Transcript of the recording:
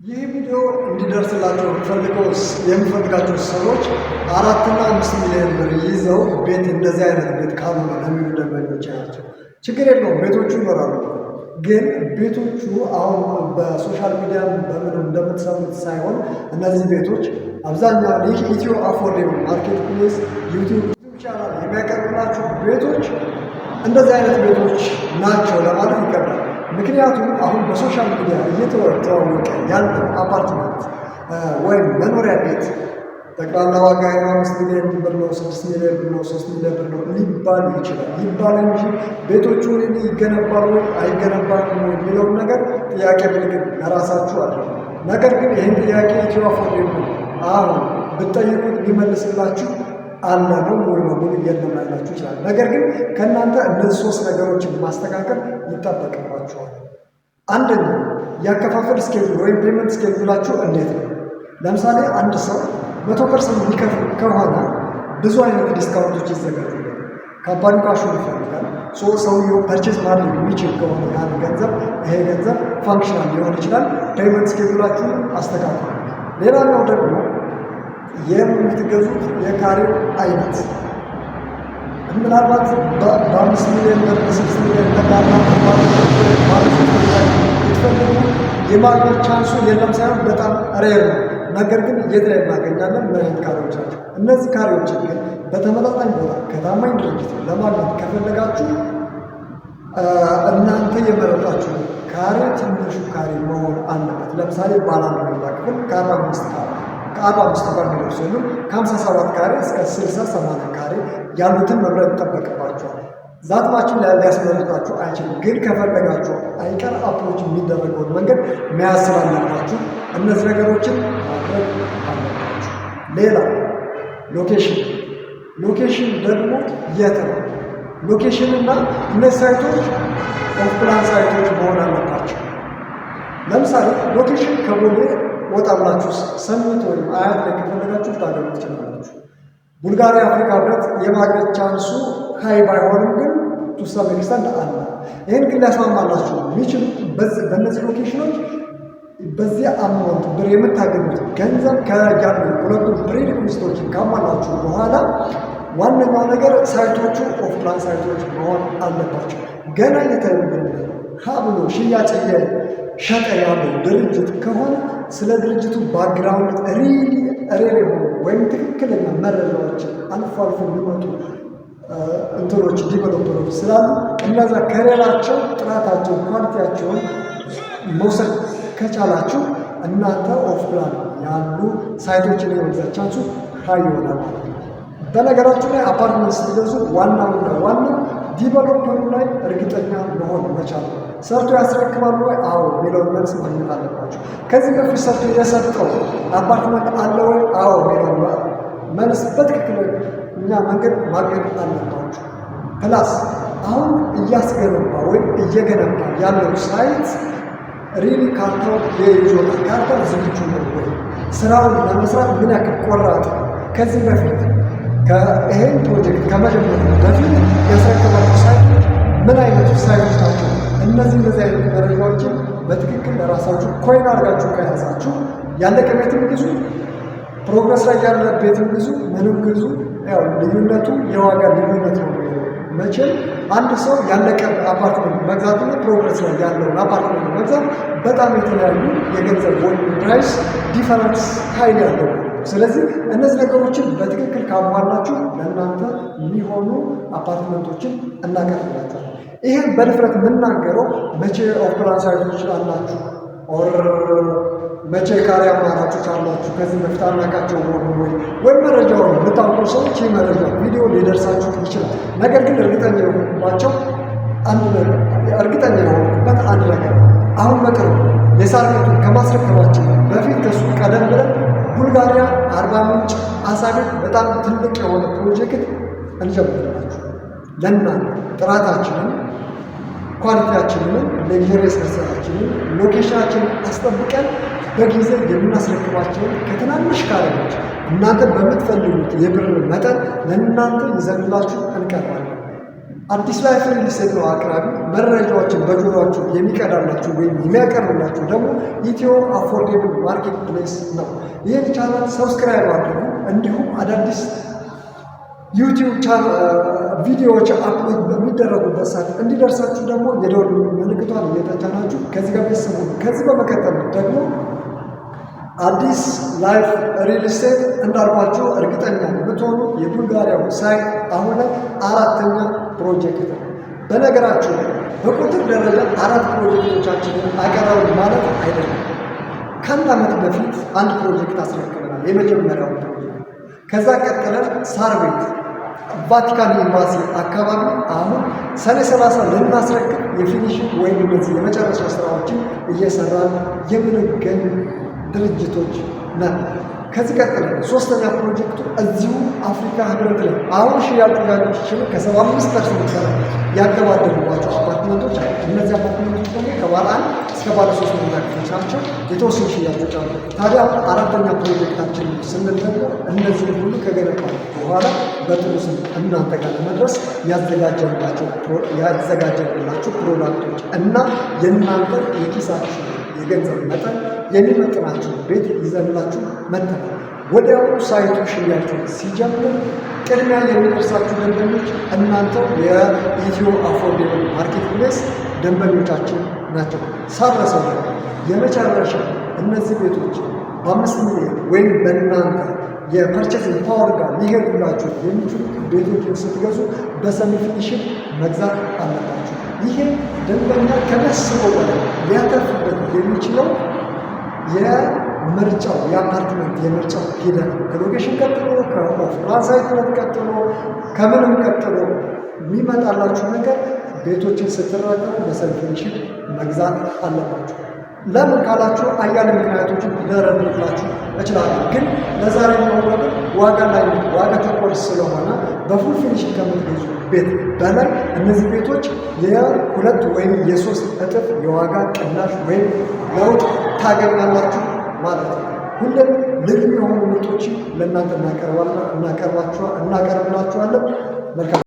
ይህ ቪዲዮ እንዲደርስላቸው የምፈልጋቸው ሰዎች 4 እና 5 ሚሊዮን ብር ይዘው ቤት እንደዚህ አይነት ቤት ካልሆነ ለሚሉ ደንበኞች ናቸው። ችግር የለውም፣ ቤቶቹ ይኖራሉ። ግን ቤቶቹ አሁን በሶሻል ሚዲያ በምን እንደምትሰሙት ሳይሆን እነዚህ ቤቶች አብዛኛውን ይህ ኢትዮ አፎርዴብል ማርኬት ፕሌስ ዩቲዩብ ቻናል የሚያቀርብላችሁ ቤቶች እንደዚህ አይነት ቤቶች ናቸው ለማለት ይቀርባል። ምክንያቱም አሁን በሶሻል ሚዲያ እየተዋወቀ ያለው አፓርትመንት ወይም መኖሪያ ቤት ጠቅላላ ዋጋ 5 ሚሊዮን ብር ነው፣ 6 ሚሊዮን ብር ነው፣ 3 ሚሊዮን ብር ነው ሊባል ይችላል። ይባል እንጂ ቤቶቹ ይገነባሉ አይገነባሉ የሚለውን ነገር ጥያቄ ምልክት ለራሳችሁ አለ። ነገር ግን ይህን ጥያቄ ኢትዮ አፎርዴብል አሁን ብትጠይቁት ሊመልስላችሁ አለ ነው ሙሉ በሙሉ የለም ላይላችሁ ይችላል። ነገር ግን ከእናንተ እነዚህ 3 ነገሮችን ማስተካከል ይጠበቅባችኋል። አንደኛ ያከፋፈል ስኬጁል ወይም ፔመንት ስኬጁላችሁ እንዴት ነው? ለምሳሌ አንድ ሰው 100% የሚከፍል ከሆነ ብዙ አይነት ዲስካውንቶች ይዘጋጁለት። ካምፓኒ ካሹን ይፈልጋል። ሰውየው ፐርቼዝ ማድረግ የሚችል ከሆነ ያን ገንዘብ ይሄ ገንዘብ ፋንክሽናል ሊሆን ይችላል። ፔመንት ስኬጁላችሁን አስተካክሉ። ሌላኛው ደግሞ የምትገዙት የካሬው አይነት ምናልባት በ5 ሚሊዮን በ6 ሚሊዮን ተቃላ የምትፈልጉ የማግኘት ቻንሱ የለም ሳይሆን በጣም ሬር ነው። ነገር ግን የት ላይ እናገኛለን? ምን አይነት ካሬዎች ናቸው? እነዚህ ካሬዎችን ግን በተመጣጣኝ ቦታ ከታማኝ ድርጅት ለማግኘት ከፈለጋችሁ እናንተ የመረጣችሁ ካሬ ትንሹ ካሬ መሆን አለበት። ለምሳሌ ባለ 1 መኝታ ክፍል ከ45 ጋር የሚደርሱ ከ57 ካሬ እስከ 60-80 ካሬ ያሉትን መምረጥ ይጠበቅባቸዋል። ዛትማችን ላይ ሊያስመርጣችሁ አይችልም። ግን ከፈለጋችሁ አይቀር አፕሮች የሚደረገውን መንገድ መያዝ ስላለባችሁ እነዚህ ነገሮችን ማድረግ አለባችሁ። ሌላ ሎኬሽን ደግሞ የት ነው? ሎኬሽን እና እነዚህ ሳይቶች ኦፍፕላን ሳይቶች መሆን አለባቸው። ለምሳሌ ሎኬሽን ከቦሌ ወጣ ብላችሁ ሰሚት ወይም አያት ላይ ከፈለጋችሁ ታገኙ ትችላላችሁ። ቡልጋሪያ አፍሪካ ህብረት የማግኘት ቻንሱ ሀይ ባይሆንም ግን ቱሳም ኤክስተንድ አለ። ይህን ግን ሊያስማማላችሁ የሚችሉ በእነዚህ ሎኬሽኖች በዚህ አማውንት ብር የምታገኙት ገንዘብ ከያሉ ሁለቱ ፕሪሪኩዊዝቶችን ካሟላችሁ በኋላ ዋነኛው ነገር ሳይቶቹ ኦፍፕላን ሳይቶች መሆን አለባቸው። ገና የተለመደ ብሎ ሽያጭ ሸጠ ያለው ድርጅት ከሆነ ስለ ድርጅቱ ባክግራውንድ ሪሊ የሆኑ ወይም ትክክለኛ መረጃዎችን አልፎ የሚመጡ እንትኖች ዲቨሎፐሮች ስላሉ እነዛ ከሌላቸው ጥራታቸውን ኳሊቲያቸውን መውሰድ ከቻላችሁ እናንተ ኦፍፕላን ያሉ ሳይቶችን የመግዛት ቻንሱ ሀይ ይሆናል ማለት ነው። በነገራችሁ ላይ አፓርትመንት ስትገዙ ዋናው ዲቨሎፐሩ ላይ እርግጠኛ መሆን መቻል ነው። ሰርቶ ያስረክባሉ ወይ? አዎ የሚለውን መልስ ማግኘት አለባቸው። ከዚህ በፊት ሰርቶ የሰጠው አፓርትመንት አለ ወይ? አዎ የሚለውን መልስ በትክክለኛ መንገድ ማግኘት አለባቸው። ፕላስ አሁን እያስገነባ ወይም እየገነባ ያለው ሳይት ሪሊ ካርታው የይዞታ ካርታው ዝግጁ ነው ወይ? ስራውን ለመስራት ምን ያክል ቆራጥ? ከዚህ በፊት ይሄን ፕሮጀክት ከመጀመሩ በፊት ያስረከባቸው ሳይቶች ምን አይነቱ ሳይቶች ናቸው? እነዚህ አይነት መረጃዎችን በትክክል ለራሳችሁ ኮይን አድርጋችሁ ከያዛችሁ ያለቀ ቤትም ግዙ፣ ፕሮግረስ ላይ ያለ ቤትም ግዙ፣ ምንም ግዙ። ያው ልዩነቱ የዋጋ ልዩነት ነው። መቼም አንድ ሰው ያለቀ አፓርትመንት መግዛትና ፕሮግረስ ላይ ያለውን አፓርትመንት መግዛት በጣም የተለያዩ የገንዘብ ወይ ፕራይስ ዲፈረንስ ኃይል ያለው። ስለዚህ እነዚህ ነገሮችን በትክክል ካሟላችሁ ለእናንተ የሚሆኑ አፓርትመንቶችን እናቀርብላችኋል። ይህን በድፍረት የምናገረው መቼ ኦፍፕላን ሳይቶች አላችሁ ኦር መቼ ካሬ አማራጮች አላችሁ ከዚህ በፊት አናውቃቸው ወይም መረጃውን የምታውቁ ሰዎች ይህ መረጃ ቪዲዮ ሊደርሳችሁ ይችላል። ነገር ግን እርግጠኛ የሆኑበት አንድ ነገር አሁን በቅርቡ የሳር ቤቱን ከማስረከባችን በፊት ከሱ ቀደም ብለን ቡልጋሪያ አርባ ምንጭ አሳ ቤት በጣም ትልቅ የሆነ ፕሮጀክት እንጀምርላችሁ። ለእናንተ ጥራታችንን ኳሊቲያችንን ሌክዠሪየስ መሰራችንን ሎኬሽናችንን አስጠብቀን በጊዜ የምናስረክባቸውን ከትናንሽ ካሬዎች እናንተ በምትፈልጉት የብር መጠን ለእናንተ ይዘንላችሁ እንቀርባለን። አዲስ ላይፍ ሪል ስቴት ነው አቅራቢ። መረጃዎችን በጆሮአችሁ የሚቀዳላችሁ ወይም የሚያቀርብላችሁ ደግሞ ኢትዮ አፎርዴብል ማርኬት ፕሌስ ነው። ይህን ቻናል ሰብስክራይብ አድርጉ። እንዲሁም አዳዲስ ዩቲዩብ ቪዲዮዎች አፕሎድ በሚደረጉበት ሰዓት እንዲደርሳችሁ ደግሞ የደወል ምልክቷን እየተጫናችሁ ከዚህ ጋር ቤተሰቡ። ከዚህ በመቀጠል ደግሞ አዲስ ላይፍ ሪል ስቴት እንዳልኳችሁ እርግጠኛ የምትሆኑ የቡልጋሪያው ሳይት አሁን ላይ 4ኛ ፕሮጀክት ነው። በነገራችሁ ላይ በቁጥር ደረጃ 4 ፕሮጀክቶቻችንን አቀረብን ማለት አይደለም። ከአንድ ዓመት በፊት አንድ ፕሮጀክት አስረክበናል፣ የመጀመሪያው ፕሮጀክት። ከዛ ቀጥለን ሳር ቤት ቫቲካን ኤምባሲ አካባቢ አሁን ሰኔ 30 ልናስረክብ የፊኒሽንግ ወይም እነዚህ የመጨረሻ ስራዎችን እየሰራን የምንገኝ ድርጅቶች ነን። ከዚህ ቀጥለን 3ኛ ፕሮጀክቱ እዚሁ አፍሪካ ህብረት ላይ አሁን ሽያጩ ያሉችል ከ75% በላይ ያገባደሉባቸው አፓርትመንቶች አሉ። እነዚህ አፓርትመንቶች ደግሞ ከባለ 1 እስከ ባለ 3 መኝታ ክፍሎች ናቸው። የተወሰኑ ሽያጮች አሉ። ታዲያ 4ኛ ፕሮጀክታችን ስንል ደግሞ እነዚህ ሁሉ ከገነባ በኋላ በጥሩ ስም እናንተ ጋር ለመድረስ ያዘጋጀንላችሁ ፕሮዳክቶች እና የእናንተ የኪሳችሁ የገንዘብ መጠን የሚመጥናችሁ ቤት ይዘንላችሁ መጥተናል። ወዲያውኑ ሳይቱ ሽያጩ ሲጀምር ቅድሚያ የሚደርሳችሁ ደንበኞች እናንተው የኢትዮ አፎርዴብል ማርኬት ፕሌስ ደንበኞቻችን ናቸው። ሳረሰው የመጨረሻ እነዚህ ቤቶች በ5 ሚሊዮን ወይም በእናንተ የፐርቼዚንግ ፓወር ጋር ሊሄዱላችሁ የሚችሉ ቤቶችን ስትገዙ በሰሚ ፊኒሽንግ መግዛት አለባችሁ። ይሄ ደንበኛ ከሚያስበው በላይ ሊያተርፍበት የሚችለው የምርጫው የአፓርትመንት የምርጫው ሂደት ከሎኬሽን ቀጥሎ ከኦፍላን ሳይትነት ቀጥሎ ከምንም ቀጥሎ የሚመጣላችሁ ነገር ቤቶችን ስትረከቡ በሰሚ ፊኒሽንግ መግዛት አለባችሁ። ለምን ካላችሁ አያሌ ምክንያቶችን ልደረድርላችሁ እችላለሁ። ግን ለዛሬ የሚሆነው ግን ዋጋ ላይ ዋጋ ተኮር ስለሆነ በፉል ፊኒሽንግ ከምትገዙ ቤት በላይ እነዚህ ቤቶች የ2 ወይም የ3 እጥፍ የዋጋ ቅናሽ ወይም ለውጥ ታገኛላችሁ ማለት ነው። ሁሌም ልዩ የሆኑ ምርቶችን ለእናንተ እናቀርብላችኋለን። መልካም